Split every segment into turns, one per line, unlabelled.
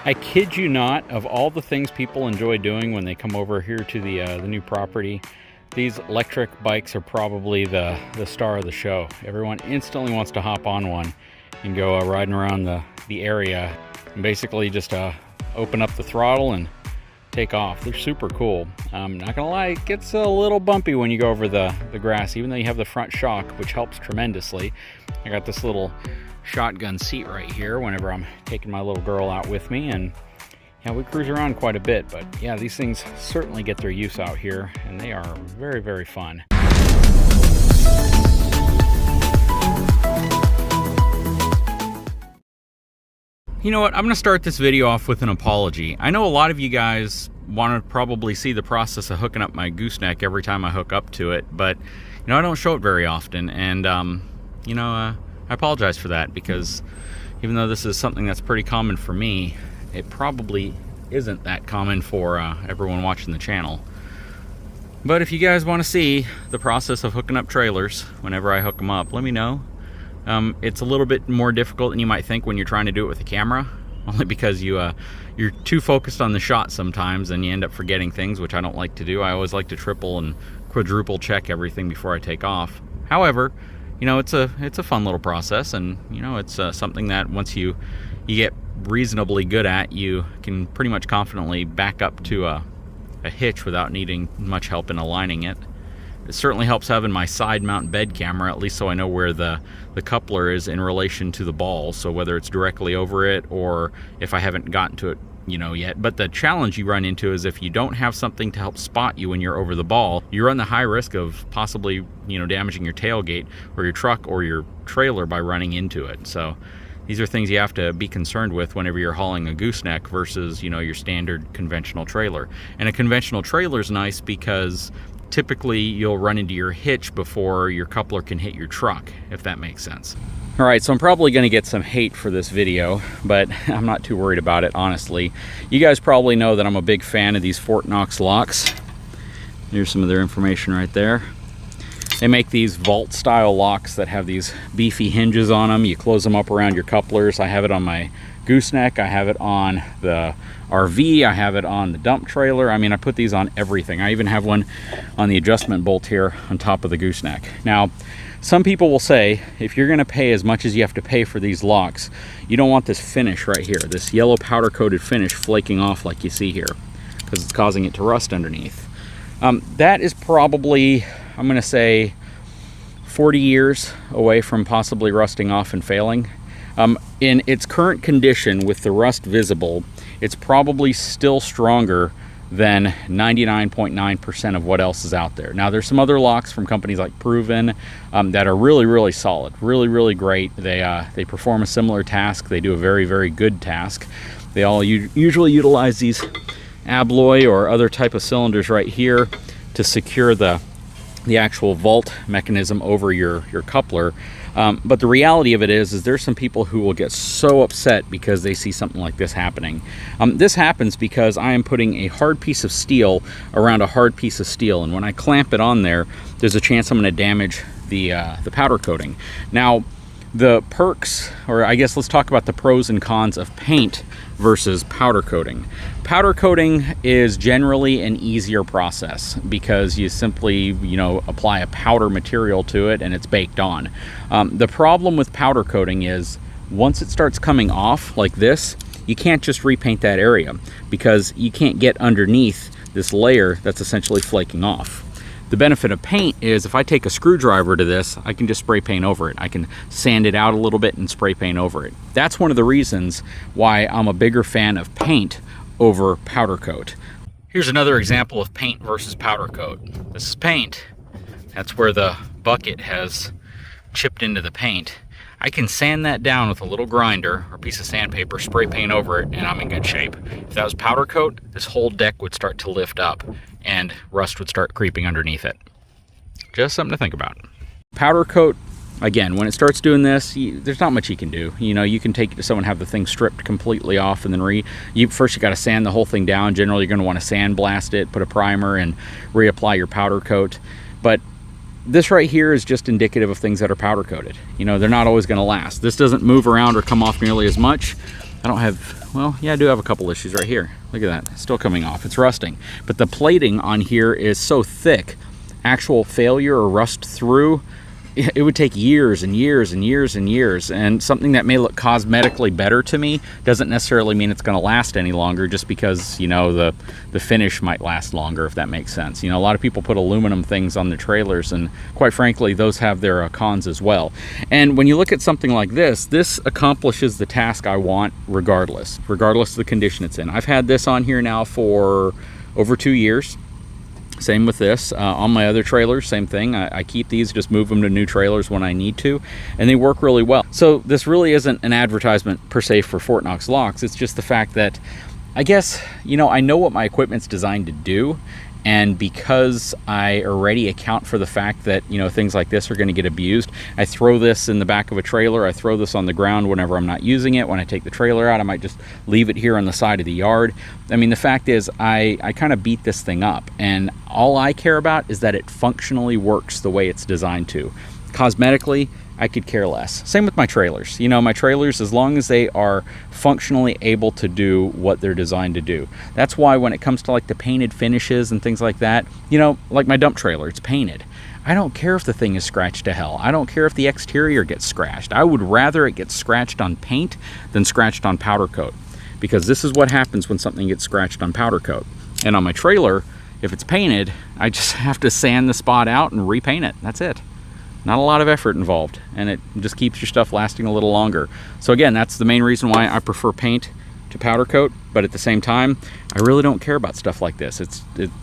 I kid you not, of all the things people enjoy doing when they come over here to the new property, these electric bikes are probably the star of the show. Everyone instantly wants to hop on one and go riding around the area and basically just open up the throttle and take off. They're super cool. Not gonna lie, it gets a little bumpy when you go over the grass, even though you have the front shock, which helps tremendously. I got this little shotgun seat right here whenever I'm taking my little girl out with me, and yeah, we cruise around quite a bit. But yeah, these things certainly get their use out here, and they are very, very fun. You know what, I'm gonna start this video off with an apology. I know a lot of you guys want to probably see the process of hooking up my gooseneck every time I hook up to it, but you know, I don't show it very often, and you know, I apologize for that, because even though this is something that's pretty common for me, it probably isn't that common for everyone watching the channel. But if you guys want to see the process of hooking up trailers whenever I hook them up, let me know. It's a little bit more difficult than you might think when you're trying to do it with a camera, only because you're too focused on the shot sometimes and you end up forgetting things, which I don't like to do. I always like to triple and quadruple check everything before I take off. However, you know, it's a fun little process, and you know, it's something that once you get reasonably good at, you can pretty much confidently back up to a hitch without needing much help in aligning it. It certainly helps having my side mount bed camera, at least so I know where the coupler is in relation to the ball, so whether it's directly over it or if I haven't gotten to it, you know, yet. But the challenge you run into is if you don't have something to help spot you when you're over the ball, you run the high risk of possibly, you know, damaging your tailgate or your truck or your trailer by running into it. So these are things you have to be concerned with whenever you're hauling a gooseneck versus, you know, your standard conventional trailer. And a conventional trailer is nice because typically you'll run into your hitch before your coupler can hit your truck, if that makes sense. All right, so I'm probably gonna get some hate for this video, but I'm not too worried about it, honestly. You guys probably know that I'm a big fan of these Fort Knox locks. Here's some of their information right there. They make these vault style locks that have these beefy hinges on them. You close them up around your couplers. I have it on my gooseneck, I have it on the RV, I have it on the dump trailer. I mean, I put these on everything. I even have one on the adjustment bolt here on top of the gooseneck. Now, some people will say, if you're gonna pay as much as you have to pay for these locks, you don't want this finish right here, this yellow powder coated finish flaking off like you see here, because it's causing it to rust underneath. That is probably, I'm gonna say, 40 years away from possibly rusting off and failing. In its current condition with the rust visible, it's probably still stronger than 99.9% of what else is out there. Now, there's some other locks from companies like Proven that are really, really solid, really, really great. They perform a similar task. They do a very, very good task. They all usually utilize these abloy or other type of cylinders right here to secure the actual vault mechanism over your coupler. But the reality of it is there's some people who will get so upset because they see something like this happening. This happens because I am putting a hard piece of steel around a hard piece of steel, and when I clamp it on there, there's a chance I'm going to damage the powder coating. Now, the perks, or I guess let's talk about the pros and cons of paint versus powder coating. Powder coating is generally an easier process because you simply, you know, apply a powder material to it and it's baked on. The problem with powder coating is once it starts coming off like this, you can't just repaint that area because you can't get underneath this layer that's essentially flaking off. The benefit of paint is if I take a screwdriver to this, I can just spray paint over it. I can sand it out a little bit and spray paint over it. That's one of the reasons why I'm a bigger fan of paint over powder coat. Here's another example of paint versus powder coat. This is paint. That's where the bucket has chipped into the paint. I can sand that down with a little grinder or piece of sandpaper, spray paint over it, and I'm in good shape. If that was powder coat, this whole deck would start to lift up and rust would start creeping underneath it. Just something to think about. Powder coat, again, when it starts doing this, there's not much you can do. You know, you can take it to someone, have the thing stripped completely off, and then first you got to sand the whole thing down. Generally, you're going to want to sandblast it, put a primer, and reapply your powder coat. But this right here is just indicative of things that are powder coated. You know, they're not always going to last. This doesn't move around or come off nearly as much. I don't have Well, yeah, I do have a couple issues right here. Look at that, it's still coming off, it's rusting. But the plating on here is so thick, actual failure or rust through, it would take years and years and years and years. And something that may look cosmetically better to me doesn't necessarily mean it's going to last any longer, just because, you know, the finish might last longer, if that makes sense. You know, a lot of people put aluminum things on their trailers, and quite frankly, those have their cons as well. And when you look at something like this accomplishes the task I want regardless of the condition it's in. I've had this on here now for over 2 years. Same with this. On my other trailers, same thing. I keep these, just move them to new trailers when I need to, and they work really well. So this really isn't an advertisement per se for Fort Knox locks. It's just the fact that, I guess, you know, I know what my equipment's designed to do, and because I already account for the fact that, you know, things like this are going to get abused, I throw this in the back of a trailer, I throw this on the ground whenever I'm not using it. When I take the trailer out, I might just leave it here on the side of the yard. I mean, the fact is, I kind of beat this thing up, and all I care about is that it functionally works the way it's designed to. Cosmetically, I could care less. Same with my trailers. You know, my trailers, as long as they are functionally able to do what they're designed to do. That's why when it comes to like the painted finishes and things like that, you know, like my dump trailer, it's painted. I don't care if the thing is scratched to hell. I don't care if the exterior gets scratched. I would rather it get scratched on paint than scratched on powder coat, because this is what happens when something gets scratched on powder coat. And on my trailer, if it's painted, I just have to sand the spot out and repaint it. That's it. Not a lot of effort involved, and it just keeps your stuff lasting a little longer. So again, that's the main reason why I prefer paint to powder coat, but at the same time, I really don't care about stuff like this.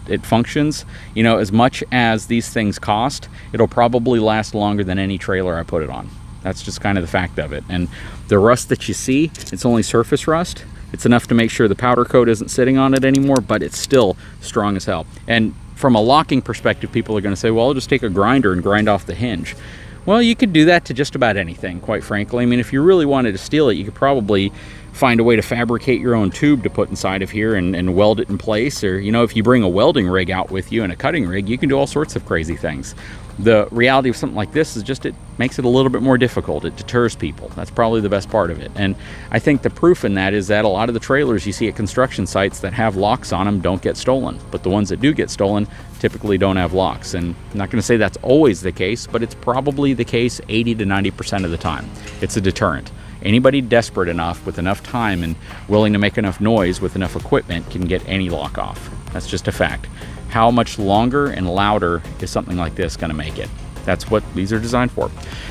It functions. You know, as much as these things cost, it'll probably last longer than any trailer I put it on. That's just kind of the fact of it. And the rust that you see, it's only surface rust. It's enough to make sure the powder coat isn't sitting on it anymore, but it's still strong as hell. And from a locking perspective, people are going to say, well, I'll just take a grinder and grind off the hinge. Well, you could do that to just about anything, quite frankly. I mean, if you really wanted to steal it, you could probably find a way to fabricate your own tube to put inside of here and weld it in place. Or, you know, if you bring a welding rig out with you and a cutting rig, you can do all sorts of crazy things. The reality of something like this is just, it makes it a little bit more difficult. It deters people. That's probably the best part of it. And I think the proof in that is that a lot of the trailers you see at construction sites that have locks on them don't get stolen. But the ones that do get stolen typically don't have locks. And I'm not going to say that's always the case, but it's probably the case 80 to 90% of the time. It's a deterrent. Anybody desperate enough, with enough time and willing to make enough noise with enough equipment, can get any lock off. That's just a fact. How much longer and louder is something like this going to make it? That's what these are designed for.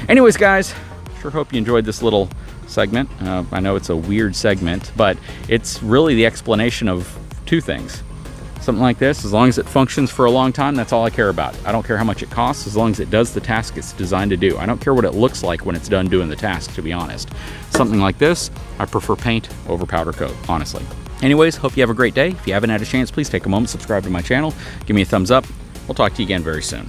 Anyways, guys, sure hope you enjoyed this little segment. I know it's a weird segment, but it's really the explanation of two things. Something like this, as long as it functions for a long time, that's all I care about. I don't care how much it costs, as long as it does the task it's designed to do. I don't care what it looks like when it's done doing the task, to be honest. Something like this, I prefer paint over powder coat, honestly. Anyways, hope you have a great day. If you haven't had a chance, please take a moment, subscribe to my channel, give me a thumbs up. We'll talk to you again very soon.